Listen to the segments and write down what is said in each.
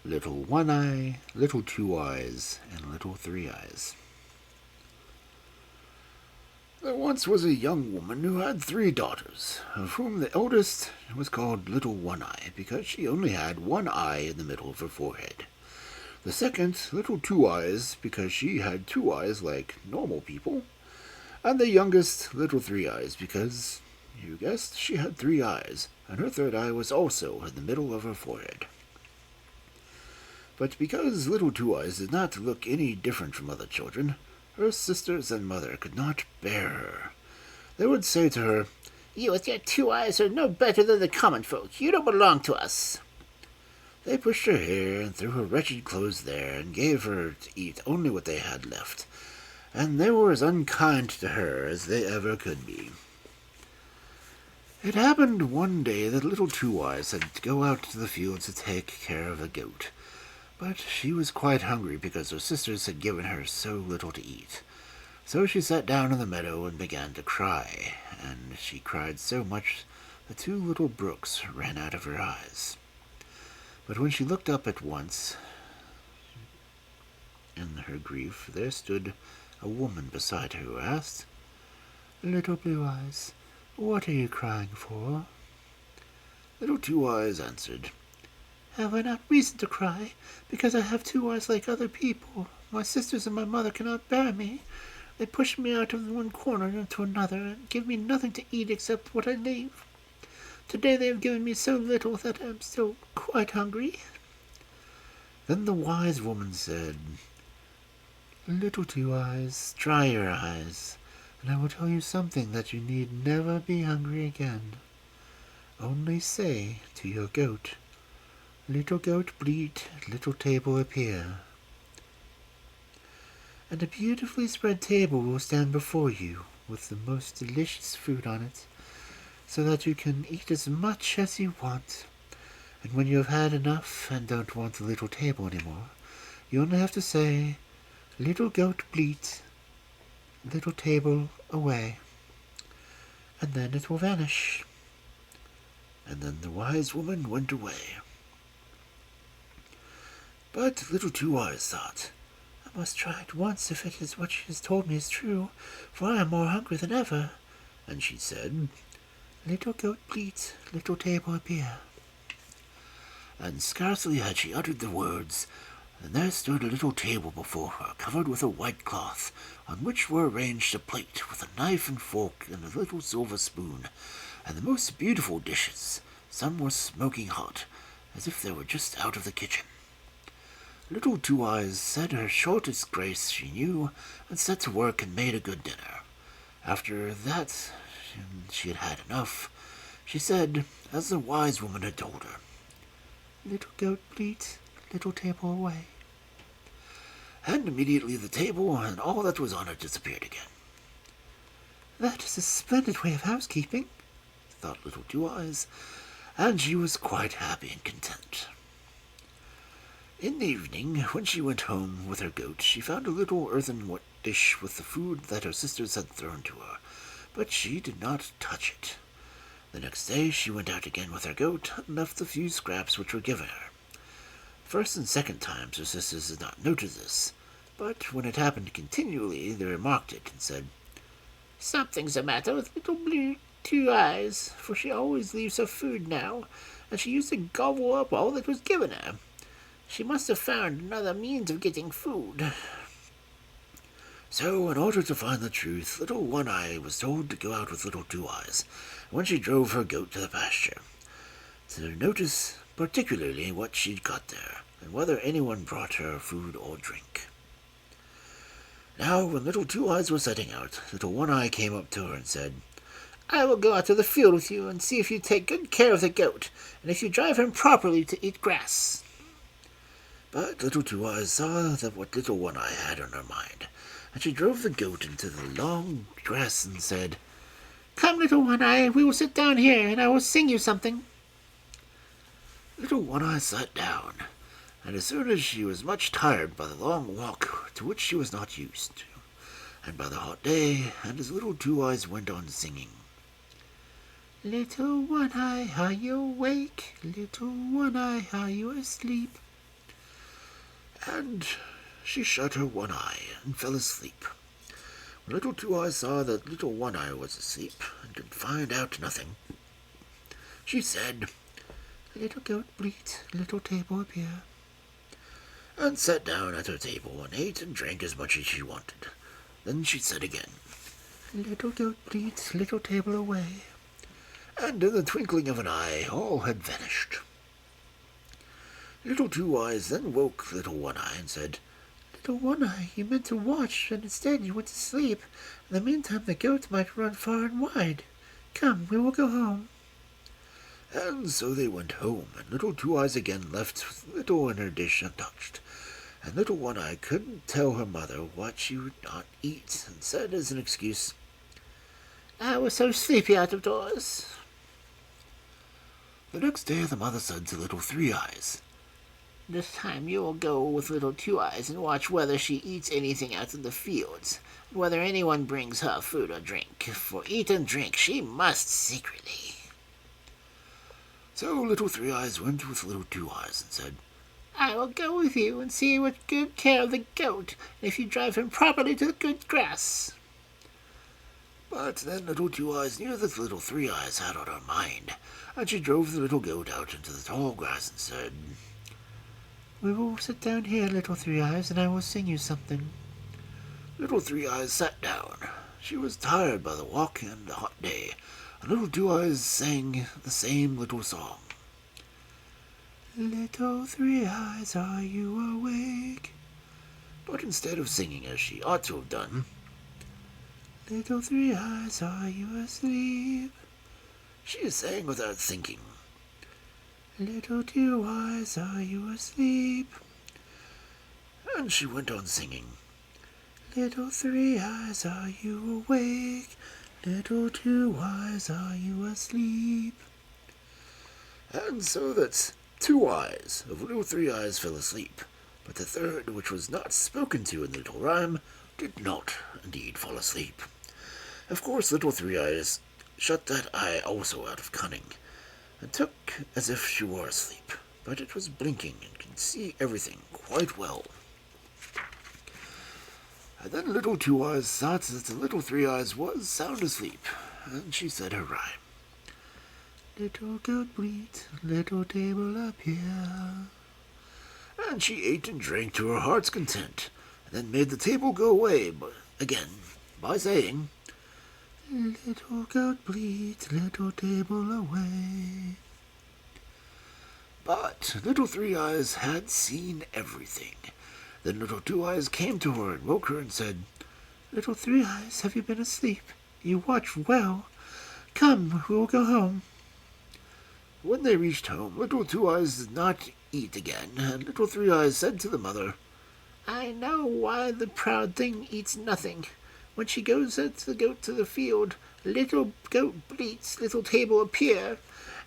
Little One Eye, Little Two Eyes, and Little Three Eyes. There once was a young woman who had 3 daughters, of whom the eldest was called Little One Eye because she only had one eye in the middle of her forehead. The second, Little Two Eyes, because she had 2 eyes like normal people. And the youngest, Little Three Eyes, because, you guessed, she had 3 eyes, and her third eye was also in the middle of her forehead. But because Little Two Eyes did not look any different from other children, her sisters and mother could not bear her. They would say to her, "You with your 2 eyes are no better than the common folk. You don't belong to us." They pushed her hair and threw her wretched clothes there and gave her to eat only what they had left, and they were as unkind to her as they ever could be. It happened one day that Little Two Eyes had to go out to the field to take care of a goat. But she was quite hungry because her sisters had given her so little to eat. So she sat down in the meadow and began to cry, and she cried so much that 2 little brooks ran out of her eyes. But when she looked up at once, in her grief, there stood a woman beside her who asked, "Little Blue Eyes, what are you crying for?" Little Two Eyes answered, "Have I not reason to cry? Because I have 2 eyes like other people. My sisters and my mother cannot bear me. They push me out of one corner into another, and give me nothing to eat except what I leave. Today they have given me so little that I am still quite hungry." Then the wise woman said, "Little Two Eyes, dry your eyes, and I will tell you something that you need never be hungry again. Only say to your goat, 'Little goat, bleat, little table appear.' And a beautifully spread table will stand before you, with the most delicious food on it, so that you can eat as much as you want. And when you have had enough and don't want the little table any more, you only have to say, 'Little goat, bleat, little table away,' and then it will vanish." And then the wise woman went away. But Little Two Eyes thought, "I must try it once if it is what she has told me is true, for I am more hungry than ever." And she said, "Little goat, bleat, little table appear." And scarcely had she uttered the words, than there stood a little table before her, covered with a white cloth, on which were arranged a plate with a knife and fork and a little silver spoon, and the most beautiful dishes. Some were smoking hot, as if they were just out of the kitchen. Little Two Eyes said her shortest grace she knew, and set to work and made a good dinner. After that she had had enough, she said, as the wise woman had told her, "Little goat, bleat, little table away." And immediately the table and all that was on it disappeared again. "That is a splendid way of housekeeping," thought Little Two Eyes, and she was quite happy and content. In the evening, when she went home with her goat, she found a little earthen dish with the food that her sisters had thrown to her, but she did not touch it. The next day she went out again with her goat, and left the few scraps which were given her. First and second times her sisters did not notice this, but when it happened continually, they remarked it, and said, "Something's the matter with Little Blue Two Eyes, for she always leaves her food now, and she used to gobble up all that was given her. She must have found another means of getting food." So, in order to find the truth, Little One Eye was told to go out with Little Two Eyes, when she drove her goat to the pasture, to notice particularly what she'd got there, and whether anyone brought her food or drink. Now, when Little Two Eyes was setting out, Little One Eye came up to her and said, "I will go out to the field with you and see if you take good care of the goat, and if you drive him properly to eat grass." But Little Two Eyes saw that what Little One Eye had on her mind, and she drove the goat into the long grass and said, "Come, Little One Eye, we will sit down here, and I will sing you something." Little One Eye sat down, and as soon as she was much tired by the long walk to which she was not used, and by the hot day, and as Little Two Eyes went on singing, "Little One Eye, are you awake? Little One Eye, are you asleep? and she shut her one eye and fell asleep. When Little Two Eyes saw that Little One Eye was asleep and could find out nothing, she said, "Little goat bleat, little table appear," and sat down at her table and ate and drank as much as she wanted. Then she said again, "Little goat bleat, little table away," and in the twinkling of an eye all had vanished. Little Two Eyes then woke Little One Eye and said, "Little One Eye, you meant to watch, and instead you went to sleep. In the meantime the goat might run far and wide. Come, we will go home." And so they went home, and Little Two Eyes again left Little in her dish untouched. And Little One Eye couldn't tell her mother what she would not eat, and said as an excuse, "I was so sleepy out of doors." The next day the mother said to Little Three Eyes, "This time you will go with Little Two Eyes and watch whether she eats anything out in the fields, and whether anyone brings her food or drink, for eat and drink she must secretly." So Little Three Eyes went with Little Two Eyes and said, "I will go with you and see what good care of the goat, and if you drive him properly to the good grass." But then Little Two Eyes knew that Little Three Eyes had on her mind, and she drove the little goat out into the tall grass and said, "We will sit down here, Little Three Eyes, and I will sing you something." Little Three Eyes sat down. She was tired by the walk and the hot day, and Little Two Eyes sang the same little song. "Little Three Eyes, are you awake?" But instead of singing as she ought to have done, "Little Three Eyes, are you asleep?" she sang without thinking, "Little Two Eyes, are you asleep?" And she went on singing, "Little Three Eyes, are you awake? Little Two Eyes, are you asleep?" And so that 2 eyes of Little Three Eyes fell asleep, but the third, which was not spoken to in the little rhyme, did not indeed fall asleep. Of course Little Three Eyes shut that eye also out of cunning, and took as if she were asleep, but it was blinking and could see everything quite well. And then Little Two Eyes thought that the Little Three Eyes was sound asleep, and she said her rhyme. "Little goat bleat, little table appear." And she ate and drank to her heart's content, and then made the table go away again by saying, "Little goat bleat, little table away." But Little Three Eyes had seen everything. Then Little Two Eyes came to her and woke her and said, "Little Three Eyes, have you been asleep? You watch well. Come, we will go home." When they reached home, Little Two Eyes did not eat again, and Little Three Eyes said to the mother, "I know why the proud thing eats nothing. When she goes out the goat to the field, little goat bleats, little table appear,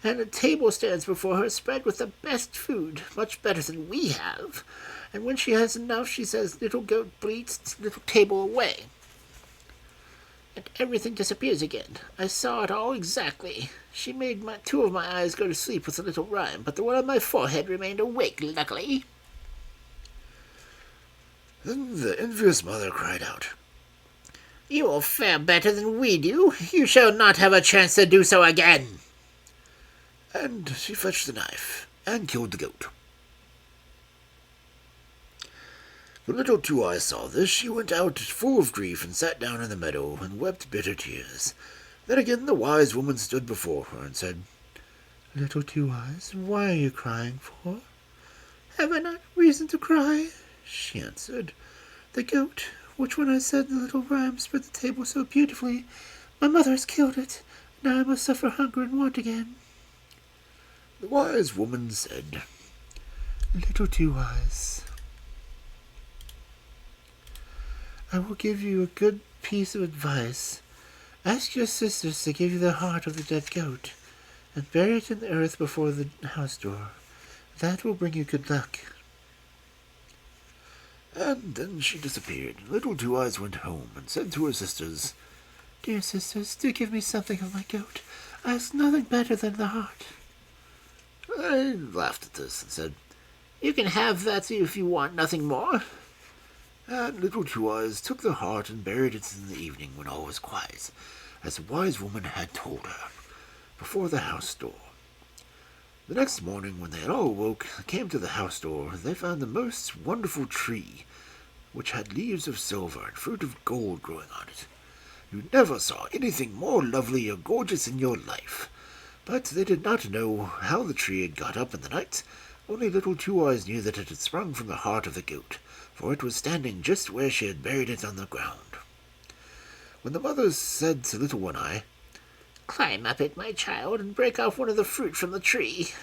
and a table stands before her spread with the best food, much better than we have. And when she has enough, she says, 'Little goat bleats, little table away.' And everything disappears again. I saw it all exactly. She made 2 of my eyes go to sleep with a little rhyme, but the one on my forehead remained awake, luckily." Then the envious mother cried out, "You will fare better than we do. You shall not have a chance to do so again." And she fetched the knife and killed the goat. When Little Two Eyes saw this, she went out full of grief and sat down in the meadow and wept bitter tears. Then again the wise woman stood before her and said, "Little Two Eyes, why are you crying for?" "Have I not reason to cry?" she answered. "The goat, which when I said the little rhyme spread the table so beautifully, my mother has killed it. Now I must suffer hunger and want again." The wise woman said, "Little Two Eyes, I will give you a good piece of advice. Ask your sisters to give you the heart of the dead goat, and bury it in the earth before the house door. That will bring you good luck." And then she disappeared. Little Two Eyes went home and said to her sisters, "Dear sisters, do give me something of my goat. I ask nothing better than the heart." They laughed at this and said, You can have that if you want nothing more. And Little Two Eyes took the heart and buried it in the evening when all was quiet, as the wise woman had told her, before the house door. The next morning, when they had all awoke and came to the house door, they found the most wonderful tree, which had leaves of silver and fruit of gold growing on it. You never saw anything more lovely or gorgeous in your life. But they did not know how the tree had got up in the night. Only Little Two Eyes knew that it had sprung from the heart of the goat, for it was standing just where she had buried it on the ground. When the mother said to Little One Eye, "Climb up it, my child, and break off one of the fruit from the tree,"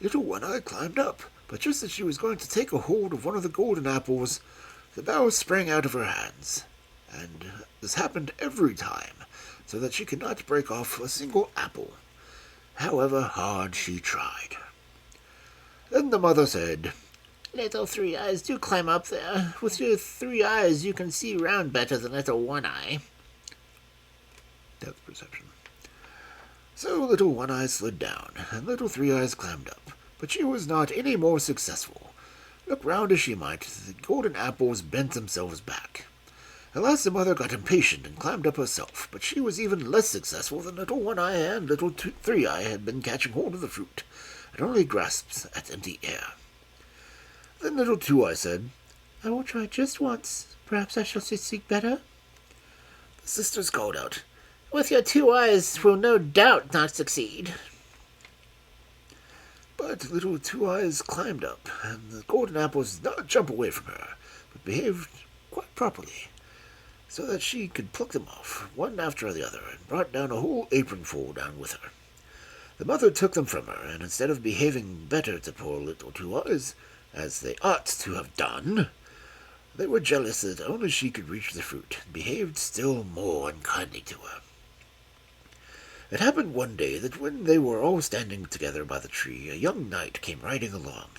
Little One Eye climbed up, but just as she was going to take a hold of one of the golden apples, the bough sprang out of her hands, and this happened every time, so that she could not break off a single apple, however hard she tried. Then the mother said, "Little Three Eyes, do climb up there. With your 3 eyes you can see round better than Little One Eye." Depth perception. So Little One Eye slid down, and Little Three Eyes climbed up, but she was not any more successful. Look round as she might, the golden apples bent themselves back. At last the mother got impatient and climbed up herself, but she was even less successful than Little One Eye and Little Three Eye had been catching hold of the fruit, and only grasped at empty air. Then Little Two Eye said, "I will try just once. Perhaps I shall succeed better." The sisters called out, "With your 2 eyes will no doubt not succeed." But Little Two Eyes climbed up, and the golden apples did not jump away from her, but behaved quite properly, so that she could pluck them off, one after the other, and brought down a whole apronful down with her. The mother took them from her, and instead of behaving better to poor Little Two Eyes, as they ought to have done, they were jealous that only she could reach the fruit, and behaved still more unkindly to her. It happened one day that when they were all standing together by the tree, a young knight came riding along.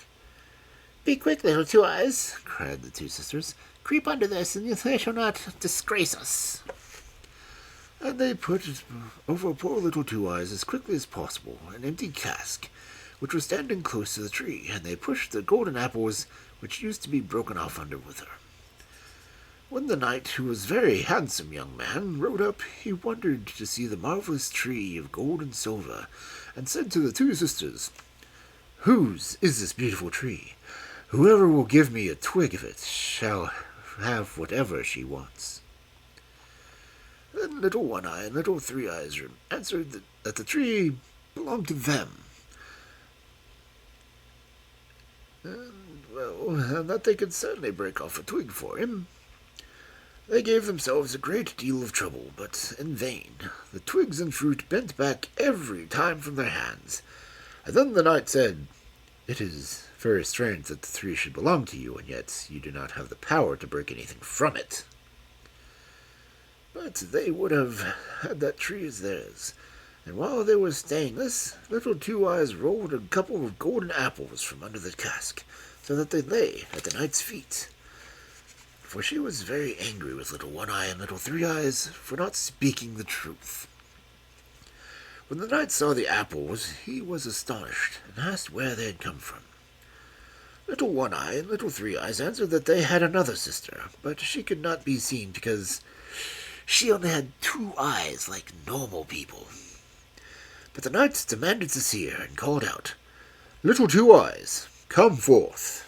"Be quick, Little Two Eyes," cried the 2 sisters. "Creep under this, and they shall not disgrace us." And they put over poor Little Two Eyes as quickly as possible an empty cask, which was standing close to the tree, and they pushed the golden apples, which used to be broken off under with her. When the knight, who was a very handsome young man, rode up, he wondered to see the marvelous tree of gold and silver, and said to the 2 sisters, "Whose is this beautiful tree? Whoever will give me a twig of it shall have whatever she wants." Then Little One Eye and Little Three Eyes answered that the tree belonged to them, and that they could certainly break off a twig for him. They gave themselves a great deal of trouble, but in vain. The twigs and fruit bent back every time from their hands, and then the knight said, "It is very strange that the tree should belong to you, and yet you do not have the power to break anything from it." But they would have had that tree as theirs, and while they were saying this, Little Two Eyes rolled a couple of golden apples from under the cask, so that they lay at the knight's feet. For she was very angry with Little One Eye and Little Three Eyes for not speaking the truth. When the knight saw the apples, he was astonished, and asked where they had come from. Little One Eye and Little Three Eyes answered that they had another sister, but she could not be seen because she only had 2 eyes like normal people. But the knight demanded to see her, and called out, "Little Two Eyes, come forth."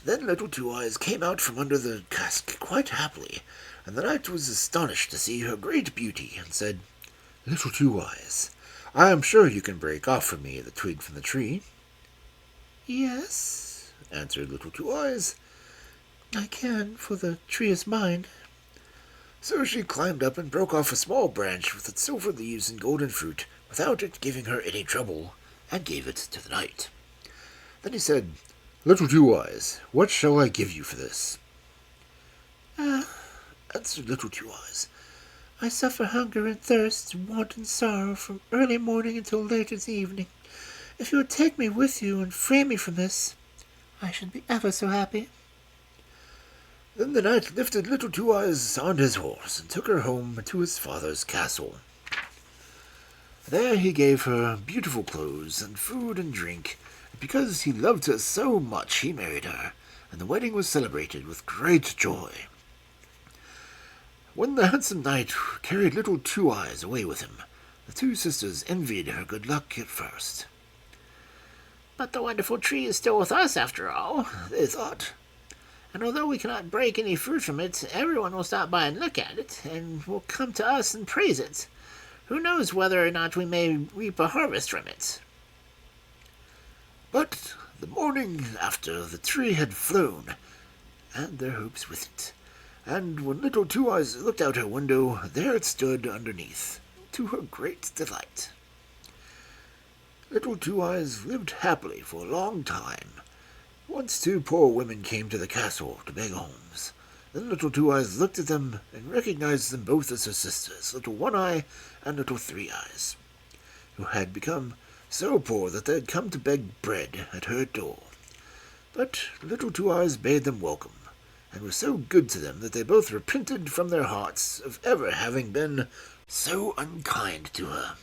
Then Little Two Eyes came out from under the cask quite happily, and the knight was astonished to see her great beauty, and said, "Little Two Eyes, I am sure you can break off for me the twig from the tree." "Yes," answered Little Two Eyes, "I can, for the tree is mine." So she climbed up and broke off a small branch with its silver leaves and golden fruit, without it giving her any trouble, and gave it to the knight. Then he said, "Little Two Eyes, what shall I give you for this?" Answered Little Two Eyes, "I suffer hunger and thirst, want and sorrow, from early morning until late in the evening. If you would take me with you and free me from this, I should be ever so happy." Then the knight lifted Little Two Eyes on his horse, and took her home to his father's castle. There he gave her beautiful clothes and food and drink, and because he loved her so much he married her, and the wedding was celebrated with great joy. When the handsome knight carried little Two Eyes away with him, the two sisters envied her good luck at first. "But the wonderful tree is still with us, after all," they thought. "and although we cannot break any fruit from it, everyone will stop by and look at it, and will come to us and praise it. Who knows whether or not we may reap a harvest from it?" But the morning after, the tree had flown, and their hopes with it, and when little Two Eyes looked out her window, there it stood underneath, to her great delight. Little Two Eyes lived happily for a long time. Once two poor women came to the castle to beg alms. Then little Two Eyes looked at them and recognized them both as her sisters, little One Eye and little Three Eyes, who had become so poor that they had come to beg bread at her door. But little Two Eyes bade them welcome, and was so good to them that they both repented from their hearts of ever having been so unkind to her.